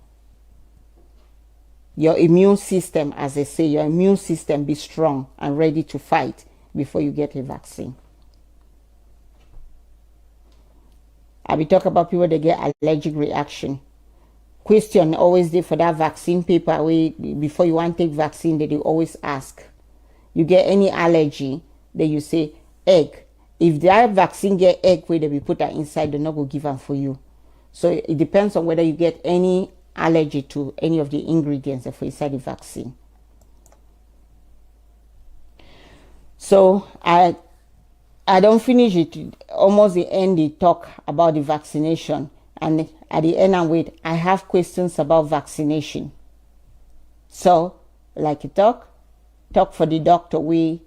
Your immune system, as they say, your immune system be strong and ready to fight before you get a vaccine. I be talk about people that get allergic reaction. Question always there for that vaccine paper where before you want to take vaccine, they always ask. You get any allergy, then you say egg. If that vaccine get egg where they be put that inside, they're not going to give them for you. So it depends on whether you get any allergy to any of the ingredients for inside the vaccine. So I don't finish it. Almost the end, they talk about the vaccination. And at the end, I have questions about vaccination. So, like you talk for the doctor where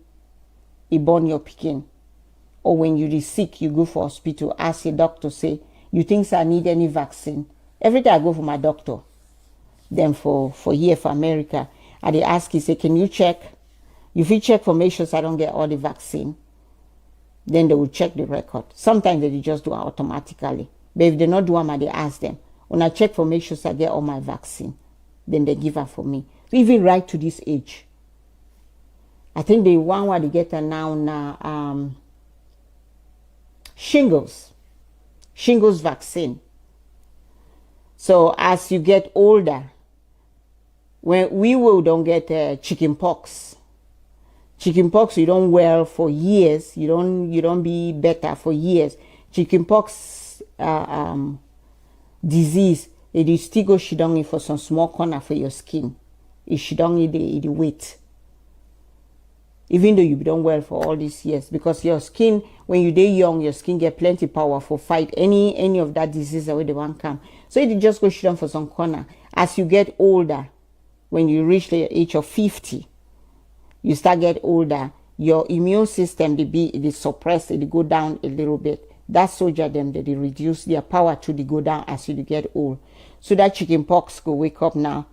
he born your pikin. Or when you are sick, you go for hospital, ask your doctor, say, you think I need any vaccine? Every day I go for my doctor. Then for here, for America, and they ask you, say, can you check? If you check for make sure I don't get all the vaccine, then they will check the record. Sometimes they just do it automatically. But if they not do them, they ask them, when I check for make sure I get all my vaccine, then they give up for me. So even right to this age. I think the one where they get now shingles vaccine. So as you get older, when we will don't get chicken pox. Chicken pox you don't well for years. You don't be better for years. Chicken pox disease it is still go shidong for some small corner for your skin. It shidong the weight. Even though you be done well for all these years, because your skin, when you day young, your skin get plenty power for fight any of that disease where they want come. So it just go shit down for some corner. As you get older, when you reach the age of 50, you start get older, your immune system they suppress, they go down a little bit. That soldier them they reduce their power to the go down as you get old. So that chicken pox go wake up now,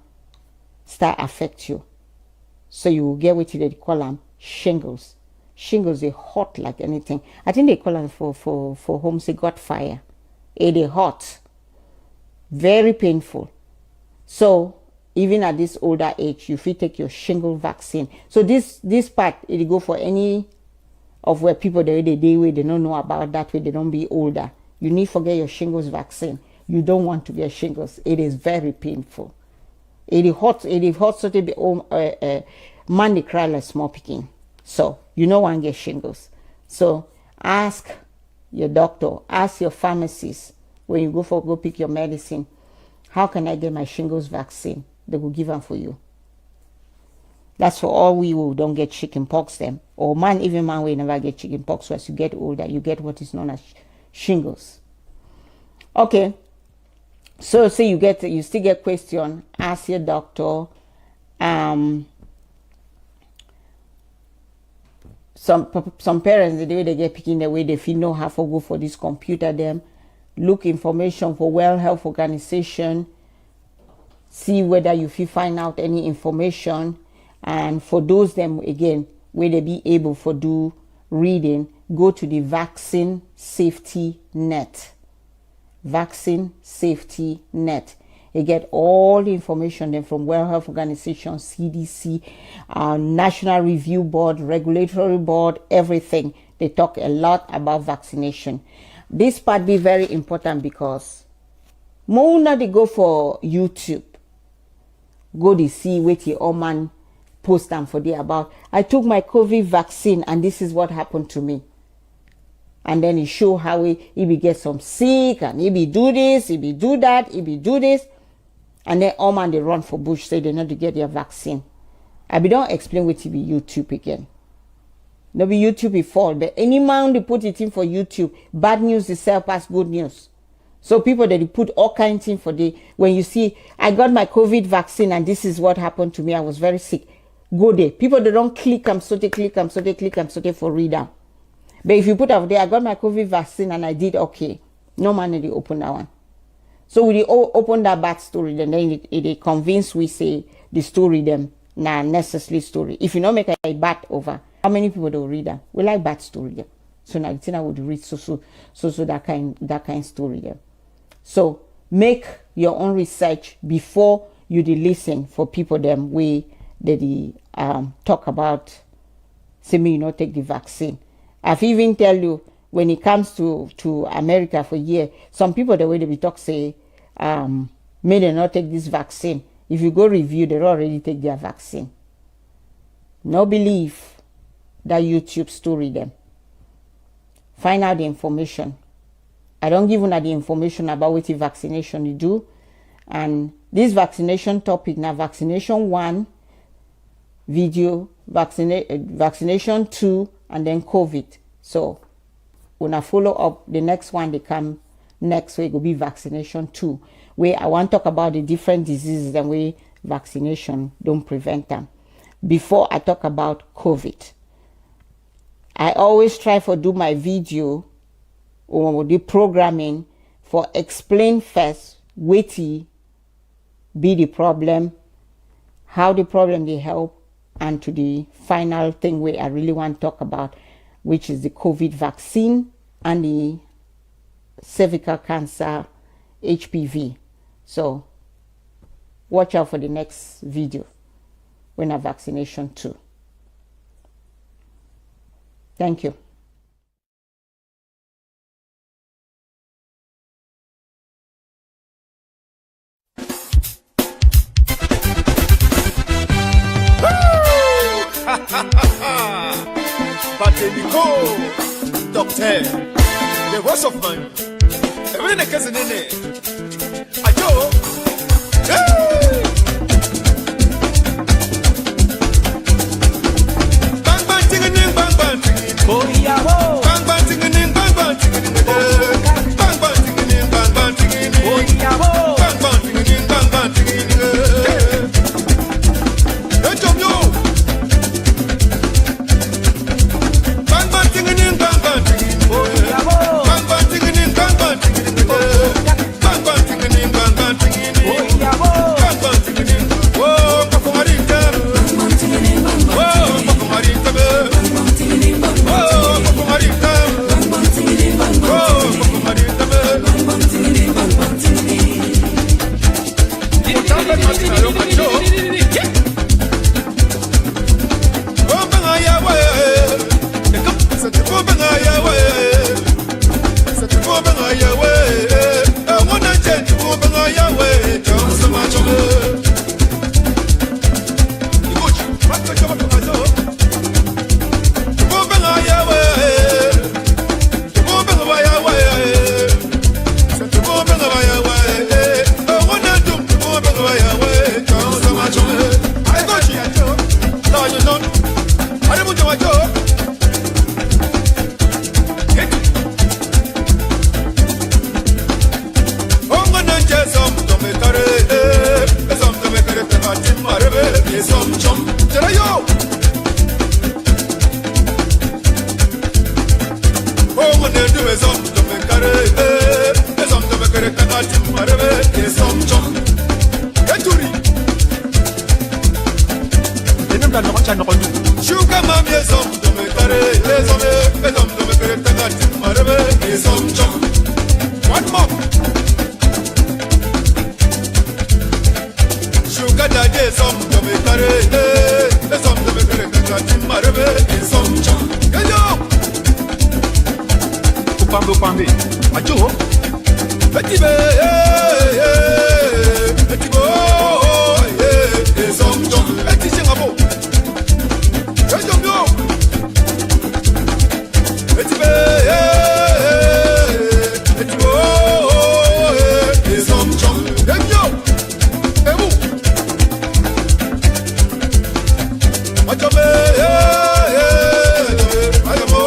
start affect you. So you will get what they call them shingles. Shingles they hot like anything. I think they call them for homes they got fire. They hot, very painful. So even at this older age, you fit take your shingle vaccine. So this part it go for any of where people they where they don't know about that way they don't be older. You need to get your shingles vaccine. You don't want to get shingles. It is very painful. It is hot so they be man they cry like small picking. So you don't want to get shingles. So ask your doctor, ask your pharmacist when you go pick your medicine, how can I get my shingles vaccine? They will give them for you. That's for all we who don't get chicken pox them. Or man, even man will never get chicken pox. So as you get older, you get what is known as shingles. Okay. So say you still get question, ask your doctor. Some parents, the way they get picking the way they feel know how to go for this computer them, look information for World Health Organization, see whether you feel find out any information. And for those them again where they be able for do reading, go to the vaccine safety net. Vaccine safety net. You get all the information then from World Health Organization, CDC, National Review Board, Regulatory Board, everything. They talk a lot about vaccination. This part be very important because more now they go for YouTube. Go to see what the old man post them for there about, I took my COVID vaccine and this is what happened to me. And then he show how he be get some sick and he be do this, he be do that, he be do this. And then all man they run for bush, say they not to get their vaccine. I be don't explain what he be YouTube again. No be YouTube be fault, but any man they put it in for YouTube, bad news is sell past good news. So people that they put all kinds in for the, when you see, I got my COVID vaccine and this is what happened to me, I was very sick. Go there. People they don't click so they click so they click so they for reader. But if you put up there, I got my COVID vaccine and I did okay. No man they open that one. So we open that bad story, then they convince we say the story them nah necessary story. If you not make a bad over, how many people don't read that? We like bad story them. So now I would read so that kind story them. So make your own research before you listen for people them way they talk about say me you not take the vaccine. I've even tell you when it comes to America for year, some people the way they be talk say may they not take this vaccine. If you go review, they already take their vaccine. No believe that YouTube story them. Find out the information. I don't give you the information about what the vaccination you do. And this vaccination topic now, vaccination 1, video, vaccination 2, and then COVID. So when I follow up, the next one they come next week will be vaccination 2, where I want to talk about the different diseases and where vaccination don't prevent them. Before I talk about COVID, I always try to do my video or the programming for explain first witty be the problem, how the problem they help, and to the final thing where I really want to talk about, which is the COVID vaccine and the cervical cancer HPV. So watch out for the next video when a vaccination 2. Thank you. But the doctor, the voice of man, every cousin in it. Ayo, bang bang tinging, bang bang tinging, oh yeah, bang bang tinging, bang bang tinging, bang bang tinging, bang bang tinging, oh yeah, bang bang tinging, bang bang tinging. some jump. One more. Sugar daddy, some Jamaica, some Jamaica, Marabe, some jump. Hello. Upambi, Ajo. Etibe, Etibo, some jump. Etisingabo. Hello. Etibe, Etibo, some jump. Hello. Ebu. Ajabe, Ajamo,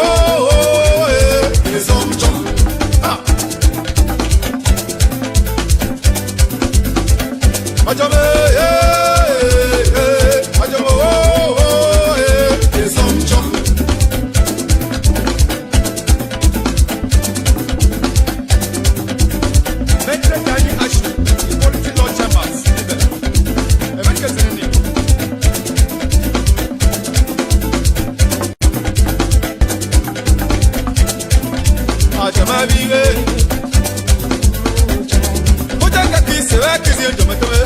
some jump. Ajabe, Ajamo, some jump. Metro Tiny Action, Quality Law Chambers. America's in the Ajamabiwe. Mojaka kisi wakizi njometome.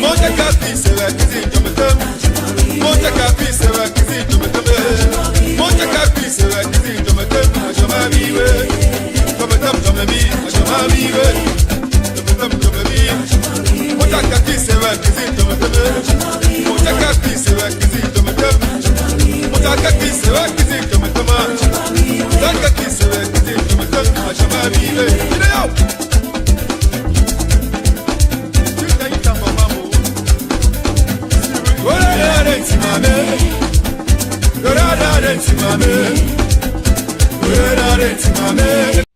Mojaka kisi wakizi njometome. Mojaka kisi wakizi njometome. Mojaka kisi wakizi njometome. Ajamabiwe. Jometem jomebi. Ajamabiwe. Jometem jomebi. Mojaka kisi wakizi njometome. Mojaka kisi wakizi njometome. Mojaka kisi wakizi njometome. Mojaka kisi wakizi njometome. Ajamabiwe. Video. Mame,